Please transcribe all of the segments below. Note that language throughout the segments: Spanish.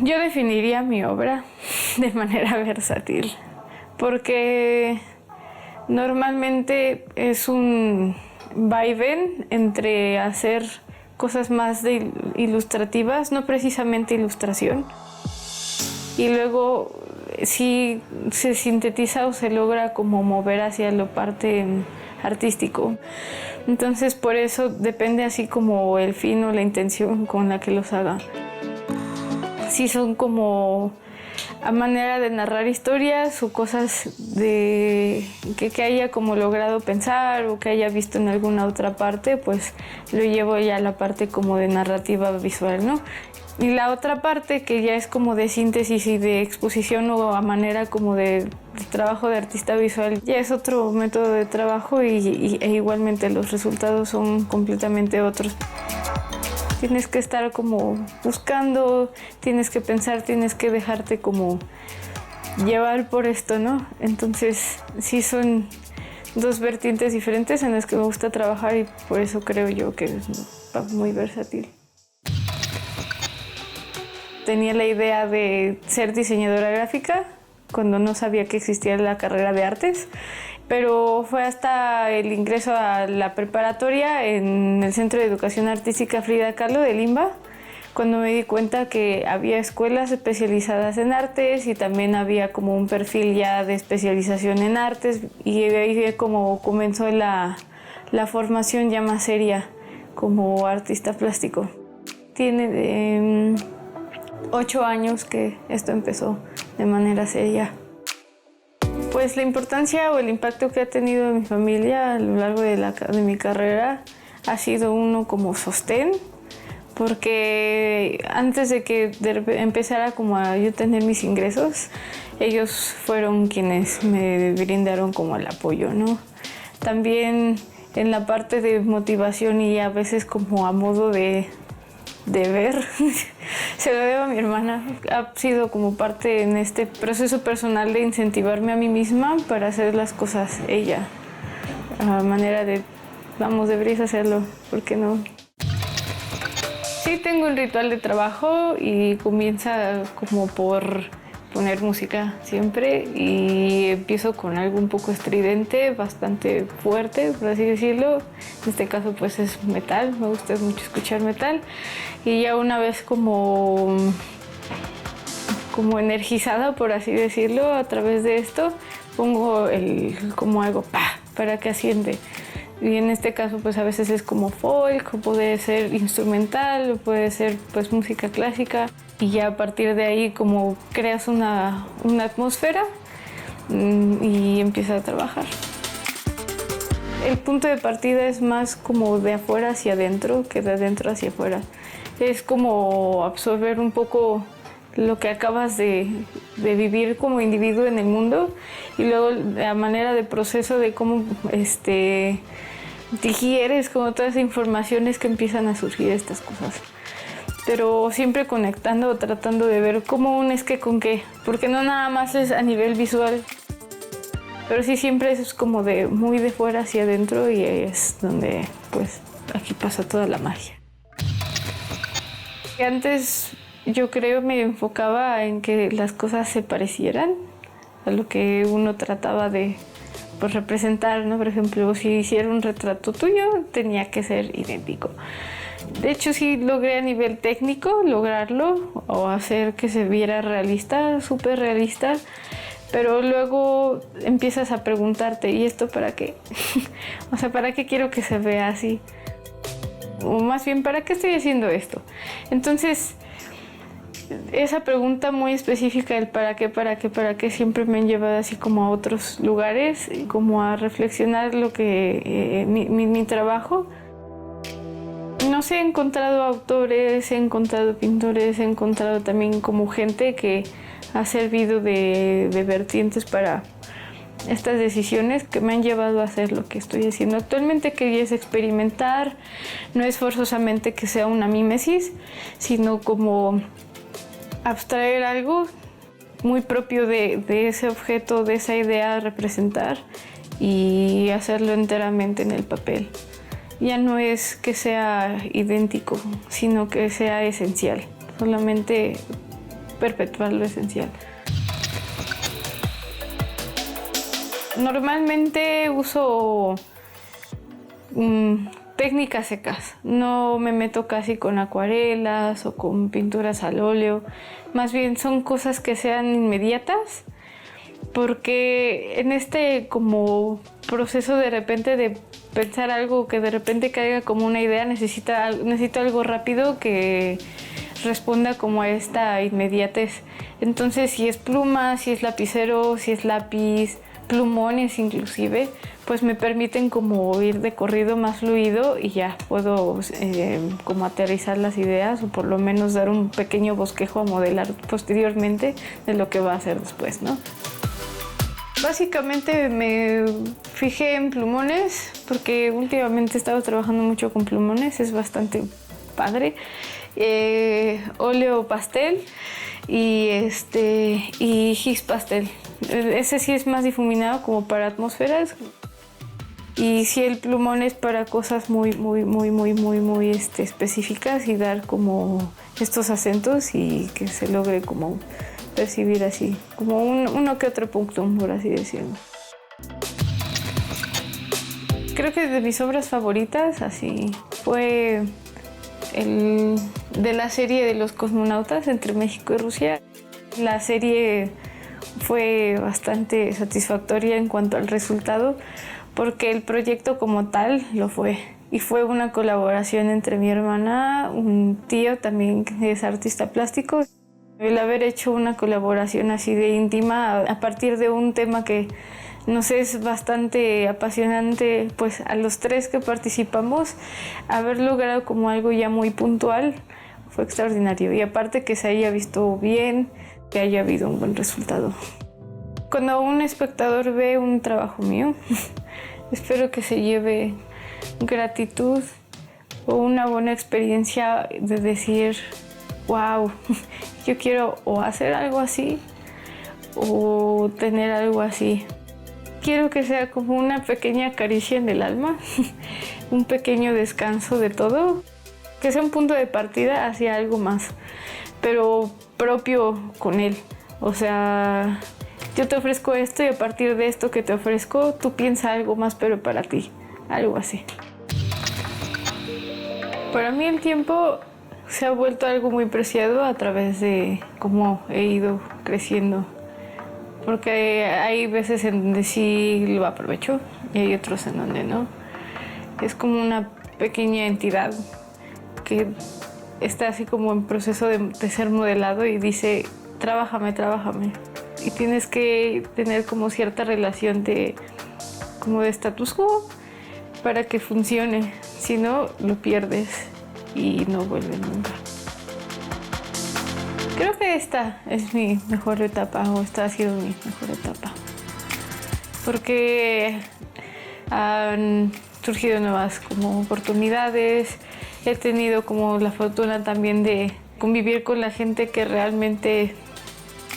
Yo definiría mi obra de manera versátil, porque normalmente es un vaivén entre hacer cosas más ilustrativas, no precisamente ilustración, y luego sí se sintetiza o se logra como mover hacia la parte artístico. Entonces por eso depende así como el fin o la intención con la que los haga. Sí son como a manera de narrar historias o cosas de que haya como logrado pensar o que haya visto en alguna otra parte, pues lo llevo ya a la parte como de narrativa visual, ¿no? Y la otra parte que ya es como de síntesis y de exposición o a manera como de trabajo de artista visual, ya es otro método de trabajo e igualmente los resultados son completamente otros. Tienes que estar como buscando, tienes que pensar, tienes que dejarte como llevar por esto, ¿no? Entonces sí son dos vertientes diferentes en las que me gusta trabajar y por eso creo yo que es muy versátil. Tenía la idea de ser diseñadora gráfica cuando no sabía que existía la carrera de artes, pero fue hasta el ingreso a la preparatoria en el Centro de Educación Artística Frida Kahlo de Limba, cuando me di cuenta que había escuelas especializadas en artes y también había como un perfil ya de especialización en artes, y ahí fue como comenzó la formación ya más seria como artista plástico. Tiene 8 años que esto empezó de manera seria. Pues la importancia o el impacto que ha tenido en mi familia a lo largo de mi carrera ha sido uno como sostén, porque antes de que empezara como a yo tener mis ingresos, ellos fueron quienes me brindaron como el apoyo, ¿no? También en la parte de motivación y a veces como a modo de ver, se lo debo a mi hermana. Ha sido como parte en este proceso personal de incentivarme a mí misma para hacer las cosas ella, a manera de, vamos, deberías hacerlo, ¿por qué no? Sí tengo un ritual de trabajo y comienza como por poner música siempre, y empiezo con algo un poco estridente, bastante fuerte, por así decirlo. En este caso pues es metal, me gusta mucho escuchar metal, y ya una vez como energizada, por así decirlo, a través de esto pongo como algo para que asciende. Y en este caso pues a veces es como folk, o puede ser instrumental, o puede ser pues música clásica, y ya a partir de ahí como creas una atmósfera y empiezas a trabajar. El punto de partida es más como de afuera hacia adentro que de adentro hacia afuera. Es como absorber un poco lo que acabas de vivir como individuo en el mundo, y luego la manera de proceso de cómo digieres como todas esas informaciones que empiezan a surgir estas cosas. Pero siempre conectando, tratando de ver cómo unes qué con qué, porque no nada más es a nivel visual, pero sí siempre es como muy de fuera hacia adentro, y es donde pues aquí pasa toda la magia. Antes yo creo me enfocaba en que las cosas se parecieran a lo que uno trataba de pues representar, ¿no? Por ejemplo, si hiciera un retrato tuyo, tenía que ser idéntico. De hecho, sí logré a nivel técnico lograrlo o hacer que se viera realista, súper realista, pero luego empiezas a preguntarte, ¿y esto para qué? O sea, ¿para qué quiero que se vea así? O más bien, ¿para qué estoy haciendo esto? Entonces, esa pregunta muy específica del para qué siempre me han llevado así como a otros lugares, como a reflexionar lo que mi trabajo. No sé, he encontrado autores, he encontrado pintores, he encontrado también como gente que ha servido de vertientes para estas decisiones que me han llevado a hacer lo que estoy haciendo actualmente, que es experimentar. No es forzosamente que sea una mímesis, sino como abstraer algo muy propio de ese objeto, de esa idea a representar, y hacerlo enteramente en el papel. Ya no es que sea idéntico, sino que sea esencial. Solamente perpetuar lo esencial. Normalmente uso técnicas secas, no me meto casi con acuarelas o con pinturas al óleo, más bien son cosas que sean inmediatas, porque en este como proceso de repente de pensar algo que de repente caiga como una idea, necesito algo rápido que responda como a esta inmediatez. Entonces si es pluma, si es lapicero, si es lápiz, plumones inclusive, pues me permiten como ir de corrido más fluido y ya puedo como aterrizar las ideas o por lo menos dar un pequeño bosquejo a modelar posteriormente de lo que va a hacer después, ¿no? Básicamente me fijé en plumones porque últimamente he estado trabajando mucho con plumones, es bastante padre. Óleo pastel y gis pastel. Ese sí es más difuminado como para atmósferas. Y sí, el plumón es para cosas muy específicas y dar como estos acentos y que se logre como percibir así, como uno que otro punctum, por así decirlo. Creo que de mis obras favoritas así fue de la serie de los cosmonautas entre México y Rusia. La serie fue bastante satisfactoria en cuanto al resultado porque el proyecto como tal lo fue. Y fue una colaboración entre mi hermana, un tío también que es artista plástico. El haber hecho una colaboración así de íntima a partir de un tema que nos es bastante apasionante, pues a los tres que participamos, haber logrado como algo ya muy puntual fue extraordinario. Y aparte que se haya visto bien, que haya habido un buen resultado. Cuando un espectador ve un trabajo mío, espero que se lleve gratitud o una buena experiencia de decir, wow, yo quiero o hacer algo así o tener algo así. Quiero que sea como una pequeña caricia en el alma, un pequeño descanso de todo, que sea un punto de partida hacia algo más, pero propio con él. O sea, yo te ofrezco esto y a partir de esto que te ofrezco, tú piensa algo más, pero para ti, algo así. Para mí el tiempo se ha vuelto algo muy preciado a través de cómo he ido creciendo. Porque hay veces en donde sí lo aprovecho y hay otros en donde no. Es como una pequeña entidad que está así como en proceso de ser modelado y dice, trabájame. Y tienes que tener como cierta relación como de status quo para que funcione. Si no, lo pierdes y no vuelve nunca. Creo que esta es mi mejor etapa, o esta ha sido mi mejor etapa. Porque han surgido nuevas como oportunidades, he tenido como la fortuna también de convivir con la gente que realmente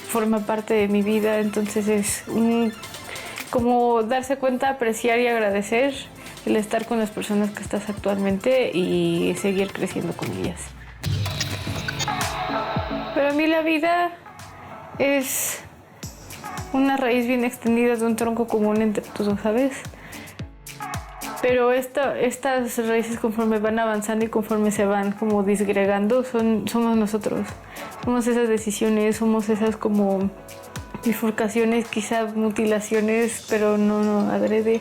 forma parte de mi vida, entonces es como darse cuenta, apreciar y agradecer el estar con las personas que estás actualmente y seguir creciendo con ellas. Para mí la vida es una raíz bien extendida de un tronco común entre todos, ¿sabes? Pero estas raíces conforme van avanzando y conforme se van como disgregando, somos nosotros. Somos esas decisiones, somos esas como bifurcaciones, quizá mutilaciones, pero no adrede.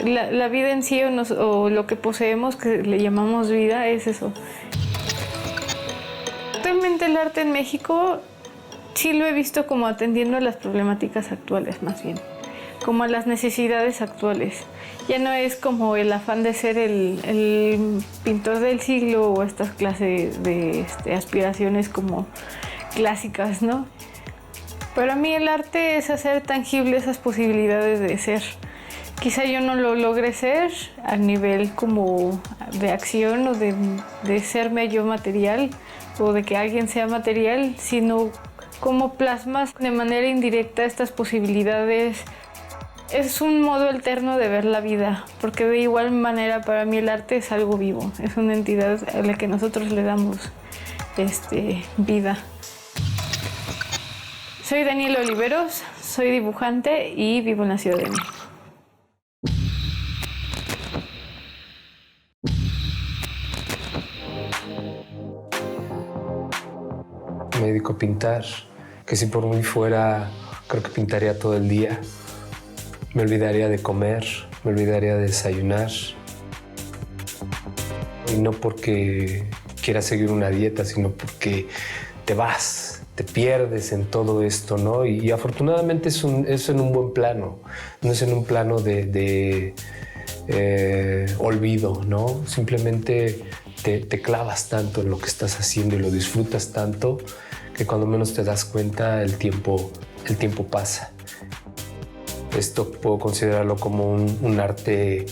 La vida en sí o lo que poseemos, que le llamamos vida, es eso. Actualmente el arte en México sí lo he visto como atendiendo a las problemáticas actuales, más bien, como a las necesidades actuales. Ya no es como el afán de ser el pintor del siglo o estas clases de aspiraciones como clásicas, ¿no? Para mí el arte es hacer tangible esas posibilidades de ser. Quizá yo no lo logre ser a nivel como de acción o de serme yo material o de que alguien sea material, sino cómo plasmas de manera indirecta estas posibilidades. Es un modo alterno de ver la vida, porque de igual manera para mí el arte es algo vivo, es una entidad a la que nosotros le damos vida. Soy Daniela Oliveros, soy dibujante y vivo en la Ciudad de México. Me dedico a pintar, que si por mí fuera, creo que pintaría todo el día. Me olvidaría de comer, me olvidaría de desayunar. Y no porque quieras seguir una dieta, sino porque te vas, te pierdes en todo esto, ¿no? Y afortunadamente es en un buen plano, no es en un plano de olvido, ¿no? Simplemente te clavas tanto en lo que estás haciendo y lo disfrutas tanto que cuando menos te das cuenta el tiempo pasa. Esto puedo considerarlo como un arte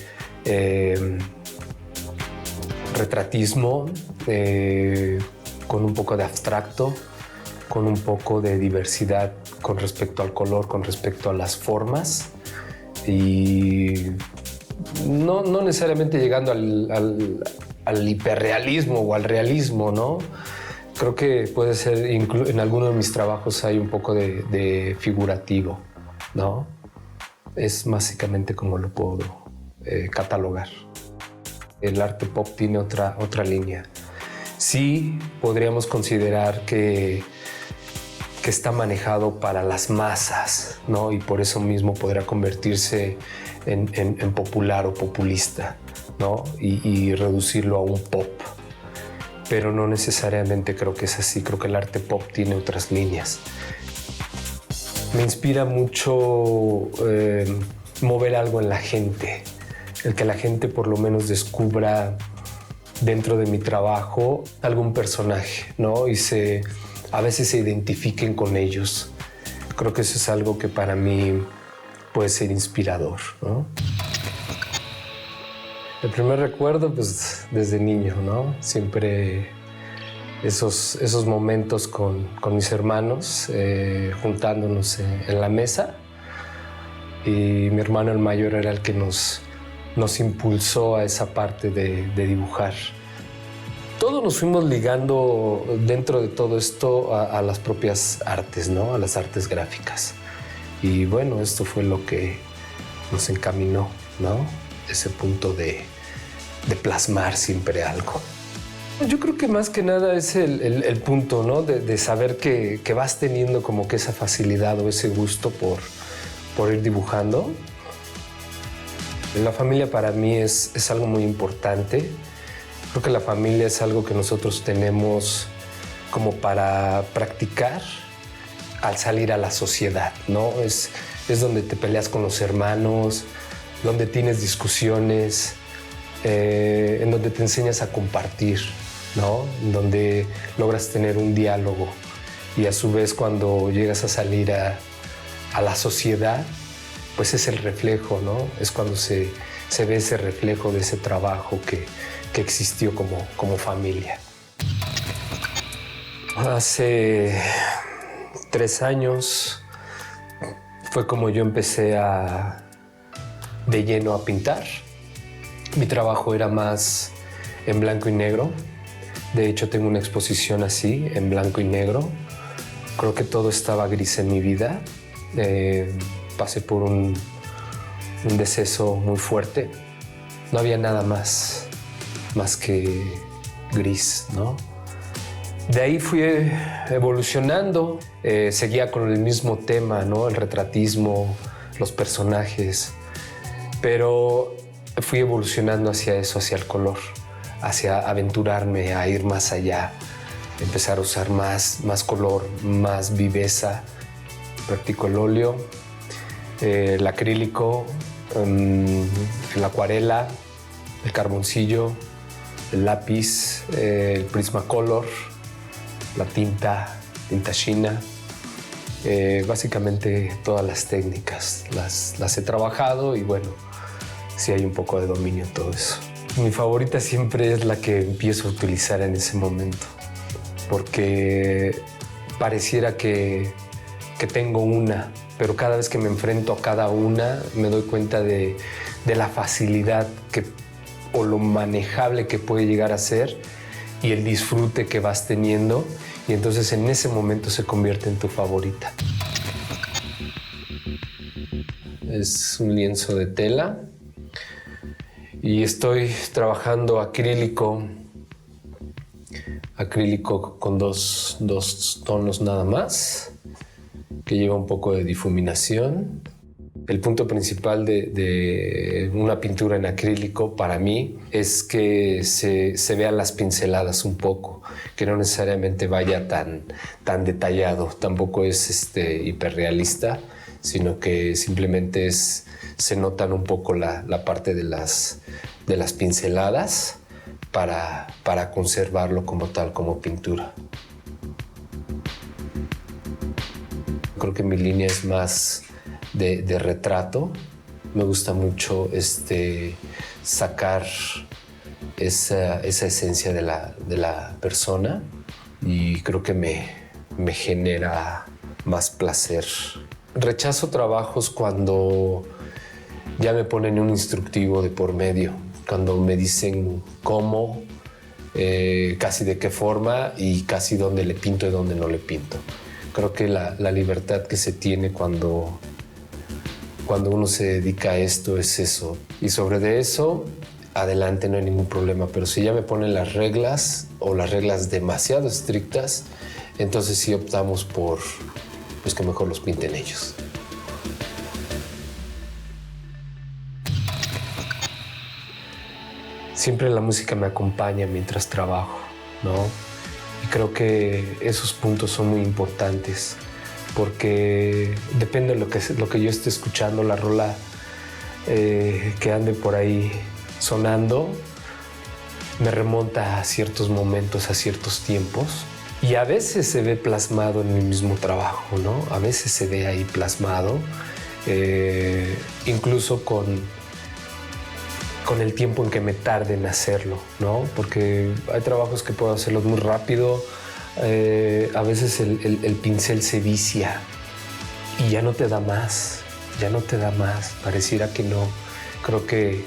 retratismo, con un poco de abstracto, con un poco de diversidad con respecto al color, con respecto a las formas y no necesariamente llegando al hiperrealismo o al realismo, ¿no? Creo que puede ser, en alguno de mis trabajos hay un poco de figurativo, ¿no? Es básicamente como lo puedo catalogar. El arte pop tiene otra línea. Sí podríamos considerar que está manejado para las masas, ¿no? Y por eso mismo podrá convertirse en popular o populista, ¿no? Y reducirlo a un pop. Pero no necesariamente creo que es así. Creo que el arte pop tiene otras líneas. Me inspira mucho mover algo en la gente, el que la gente por lo menos descubra dentro de mi trabajo algún personaje, ¿no? Y a veces se identifiquen con ellos. Creo que eso es algo que para mí puede ser inspirador, ¿no? El primer recuerdo, pues desde niño, ¿no? Siempre esos momentos con mis hermanos, juntándonos en la mesa. Y mi hermano el mayor era el que nos impulsó a esa parte de dibujar. Todos nos fuimos ligando dentro de todo esto a las propias artes, ¿no? A las artes gráficas. Y bueno, esto fue lo que nos encaminó, ¿no? Ese punto de plasmar siempre algo. Yo creo que más que nada es el punto, ¿no? De saber que vas teniendo como que esa facilidad o ese gusto por ir dibujando. La familia para mí es algo muy importante. Creo que la familia es algo que nosotros tenemos como para practicar al salir a la sociedad, ¿no? Es donde te peleas con los hermanos, donde tienes discusiones, en donde te enseñas a compartir, ¿no? En donde logras tener un diálogo y a su vez cuando llegas a salir a la sociedad, pues es el reflejo, ¿no? Es cuando se ve ese reflejo de ese trabajo que existió como familia. Hace 3 años fue como yo empecé de lleno a pintar. Mi trabajo era más en blanco y negro. De hecho, tengo una exposición así, en blanco y negro. Creo que todo estaba gris en mi vida. Pasé por un deceso muy fuerte. No había nada más que gris, ¿no? De ahí fui evolucionando, seguía con el mismo tema, ¿no? El retratismo, los personajes, pero fui evolucionando hacia eso, hacia el color, hacia aventurarme a ir más allá, empezar a usar más color, más viveza. Practico el óleo, el acrílico, la acuarela, el carboncillo, el lápiz, el Prismacolor, la tinta china. Básicamente todas las técnicas las he trabajado y bueno, sí hay un poco de dominio en todo eso. Mi favorita siempre es la que empiezo a utilizar en ese momento, porque pareciera que tengo una, pero cada vez que me enfrento a cada una me doy cuenta de la facilidad o lo manejable que puede llegar a ser y el disfrute que vas teniendo, y entonces en ese momento se convierte en tu favorita. es un lienzo de tela y estoy trabajando acrílico con dos tonos nada más, que lleva un poco de difuminación. El punto principal de una pintura en acrílico para mí es que se vean las pinceladas un poco, que no necesariamente vaya tan detallado, tampoco es hiperrealista, sino que simplemente se notan un poco la parte de las pinceladas para conservarlo como tal, como pintura. Creo que mi línea es más de retrato. Me gusta mucho sacar esa esencia de la persona y creo que me genera más placer. Rechazo trabajos cuando ya me ponen un instructivo de por medio, cuando me dicen cómo, casi de qué forma y casi dónde le pinto y dónde no le pinto. Creo que la libertad que se tiene cuando uno se dedica a esto es eso. Y sobre de eso, adelante, no hay ningún problema. Pero si ya me ponen las reglas o las reglas demasiado estrictas, entonces sí optamos por que mejor los pinten ellos. Siempre la música me acompaña mientras trabajo, ¿no? Y creo que esos puntos son muy importantes porque depende de lo que yo esté escuchando, la rola que ande por ahí sonando, me remonta a ciertos momentos, a ciertos tiempos. Y a veces se ve plasmado en mi mismo trabajo, ¿no? A veces se ve ahí plasmado, incluso con el tiempo en que me tarde en hacerlo, ¿no? Porque hay trabajos que puedo hacerlos muy rápido. A veces el pincel se vicia y ya no te da más, pareciera que no. Creo que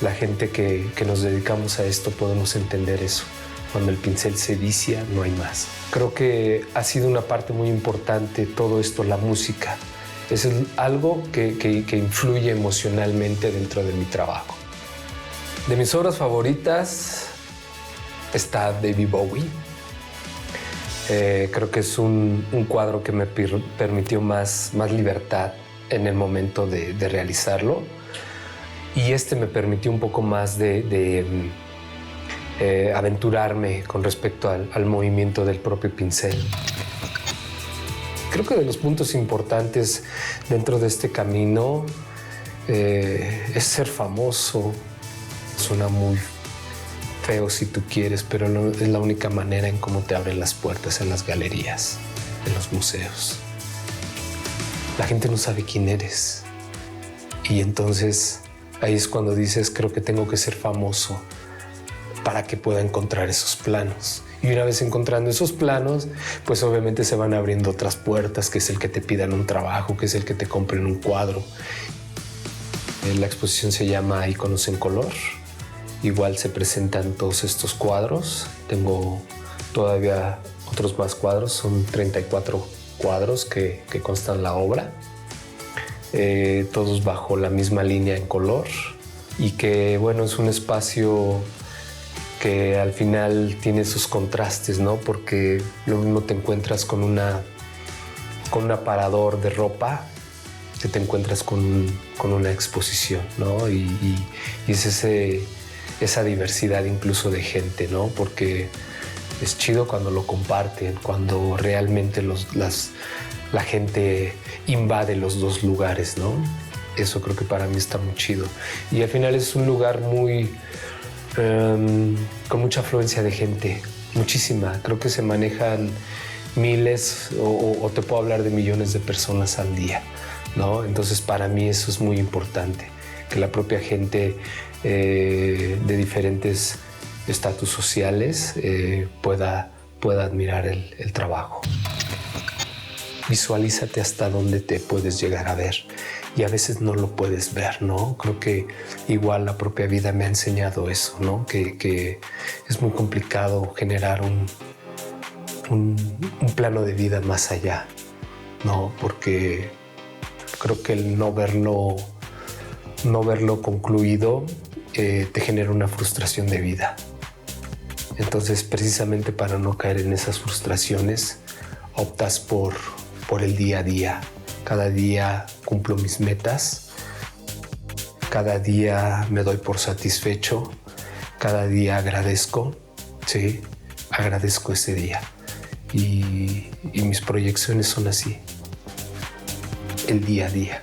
la gente que nos dedicamos a esto podemos entender eso. Cuando el pincel se vicia, no hay más. Creo que ha sido una parte muy importante todo esto, la música. Es algo que influye emocionalmente dentro de mi trabajo. De mis obras favoritas está David Bowie. Creo que es un cuadro que me permitió más libertad en el momento de realizarlo. Y me permitió un poco más de aventurarme con respecto al movimiento del propio pincel. Creo que de los puntos importantes dentro de este camino es ser famoso. Suena muy feo si tú quieres, pero es la única manera en cómo te abren las puertas en las galerías, en los museos. La gente no sabe quién eres. Y entonces ahí es cuando dices, creo que tengo que ser famoso para que pueda encontrar esos planos. Y una vez encontrando esos planos, pues obviamente se van abriendo otras puertas, que es el que te pidan un trabajo, que es el que te compren un cuadro. La exposición se llama Iconos en Color. Igual se presentan todos estos cuadros. Tengo todavía otros más cuadros, son 34 cuadros que constan la obra. Todos bajo la misma línea en color y que, bueno, es un espacio que al final tiene sus contrastes, ¿no? Porque lo mismo te encuentras con un aparador de ropa que te encuentras con una exposición, ¿no? Y es esa diversidad incluso de gente, ¿no? Porque es chido cuando lo comparten, cuando realmente la gente invade los dos lugares, ¿no? Eso creo que para mí está muy chido. Y al final es un lugar muy con mucha afluencia de gente, muchísima. Creo que se manejan miles o te puedo hablar de millones de personas al día, ¿no? Entonces para mí eso es muy importante, que la propia gente de diferentes estatus sociales pueda admirar el trabajo. Visualízate hasta dónde te puedes llegar a ver y a veces no lo puedes ver, ¿no? Creo que igual la propia vida me ha enseñado eso, ¿no? Que es muy complicado generar un plano de vida más allá, ¿no? Porque Creo que el no verlo concluido te genera una frustración de vida. Entonces, precisamente para no caer en esas frustraciones, optas por el día a día. Cada día cumplo mis metas, cada día me doy por satisfecho, cada día agradezco, sí, agradezco ese día. Y mis proyecciones son así, el día a día,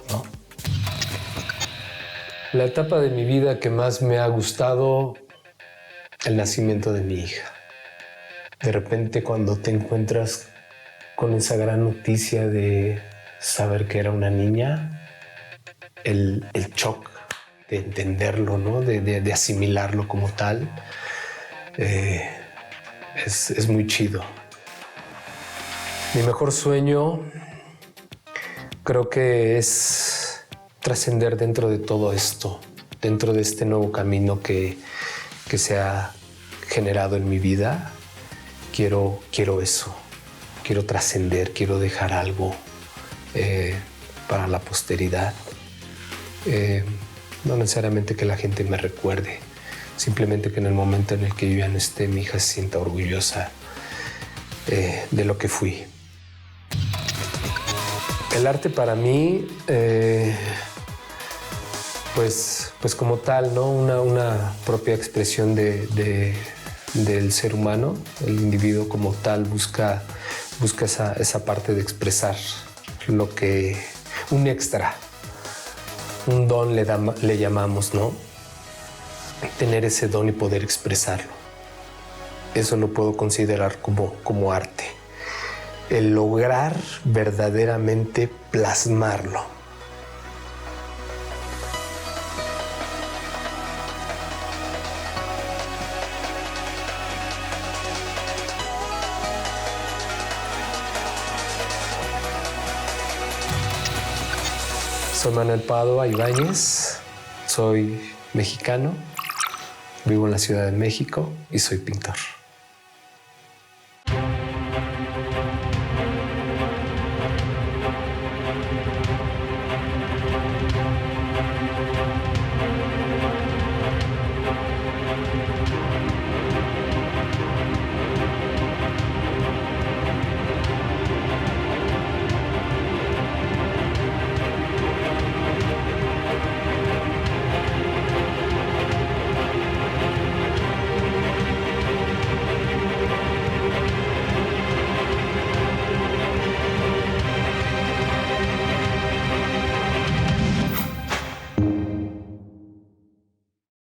¿no? La etapa de mi vida que más me ha gustado, el nacimiento de mi hija. De repente, cuando te encuentras con esa gran noticia de saber que era una niña, el shock de entenderlo, ¿no? de asimilarlo como tal, es muy chido. Mi mejor sueño creo que es trascender dentro de todo esto, dentro de este nuevo camino que se ha generado en mi vida. Quiero eso, quiero trascender, quiero dejar algo para la posteridad. No necesariamente que la gente me recuerde, simplemente que en el momento en el que yo ya no esté, mi hija se sienta orgullosa de lo que fui. El arte para mí, pues como tal, ¿no? Una propia expresión del ser humano. El individuo como tal busca esa parte de expresar lo que un extra, un don le llamamos, ¿no? Tener ese don y poder expresarlo. Eso lo puedo considerar como arte. El lograr verdaderamente plasmarlo. Soy Manuel Padua Ibáñez, soy mexicano, vivo en la Ciudad de México y soy pintor.